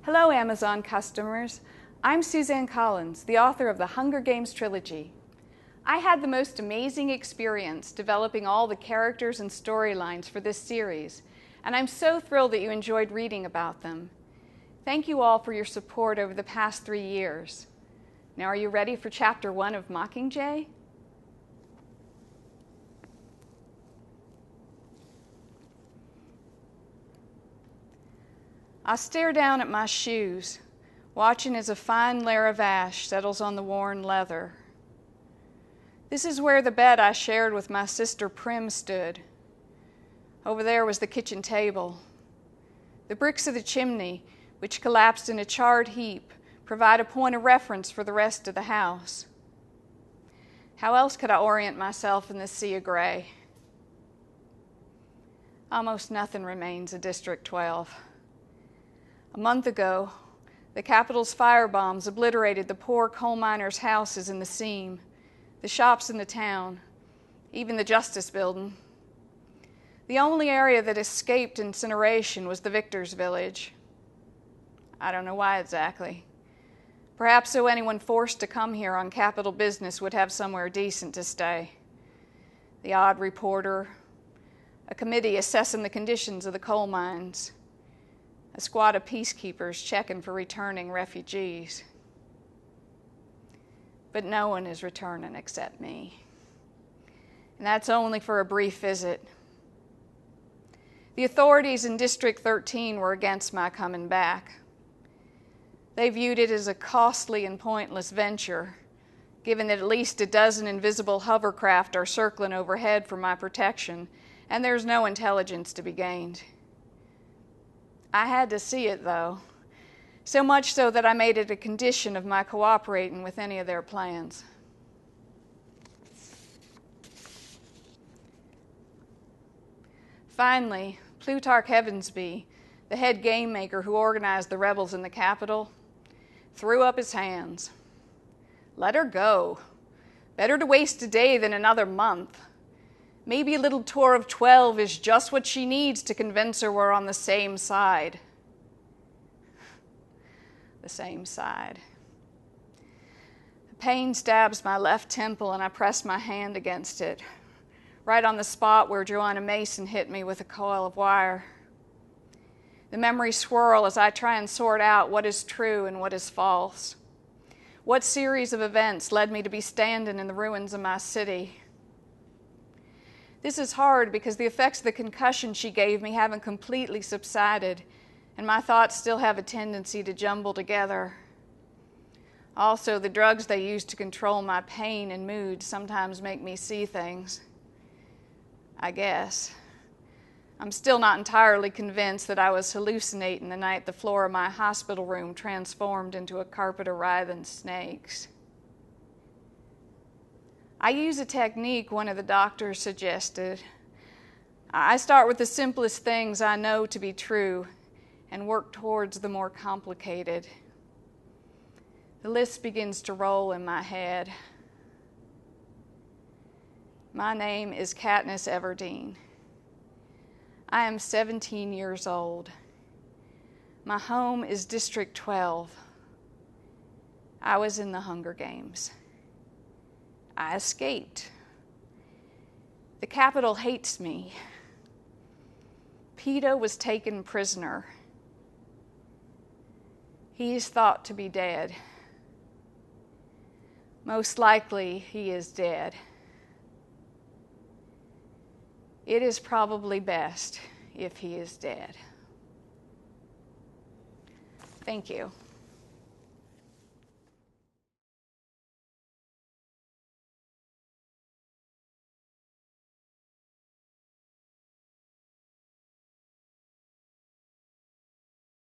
Hello, Amazon customers. I'm Suzanne Collins, the author of the Hunger Games trilogy. I had the most amazing experience developing all the characters and storylines for this series, and I'm so thrilled that you enjoyed reading about them. Thank you all for your support over the past 3 years. Now, are you ready for Chapter 1 of Mockingjay? I stare down at my shoes, watching as a fine layer of ash settles on the worn leather. This is where the bed I shared with my sister Prim stood. Over there was the kitchen table. The bricks of the chimney, which collapsed in a charred heap, provide a point of reference for the rest of the house. How else could I orient myself in this sea of gray? Almost nothing remains of District 12. A month ago, the Capitol's firebombs obliterated the poor coal miners' houses in the seam, the shops in the town, even the Justice Building. The only area that escaped incineration was the Victor's Village. I don't know why exactly. Perhaps so anyone forced to come here on Capitol business would have somewhere decent to stay. The odd reporter, a committee assessing the conditions of the coal mines, a squad of peacekeepers checking for returning refugees. But no one is returning except me. And that's only for a brief visit. The authorities in District 13 were against my coming back. They viewed it as a costly and pointless venture, given that at least a dozen invisible hovercraft are circling overhead for my protection, and there's no intelligence to be gained. I had to see it, though, so much so that I made it a condition of my cooperating with any of their plans. Finally, Plutarch Heavensby, the head game maker who organized the rebels in the Capitol, threw up his hands. Let her go. Better to waste a day than another month. Maybe a little tour of 12 is just what she needs to convince her we're on the same side. The same side. The pain stabs my left temple and I press my hand against it, right on the spot where Joanna Mason hit me with a coil of wire. The memories swirl as I try and sort out what is true and what is false. What series of events led me to be standing in the ruins of my city? This is hard because the effects of the concussion she gave me haven't completely subsided, and my thoughts still have a tendency to jumble together. Also, the drugs they use to control my pain and mood sometimes make me see things. I guess. I'm still not entirely convinced that I was hallucinating the night the floor of my hospital room transformed into a carpet of writhing snakes. I use a technique one of the doctors suggested. I start with the simplest things I know to be true and work towards the more complicated. The list begins to roll in my head. My name is Katniss Everdeen. I am 17 years old. My home is District 12. I was in the Hunger Games. I escaped. The Capitol hates me. Peeta was taken prisoner. He is thought to be dead. Most likely, he is dead. It is probably best if he is dead. Thank you.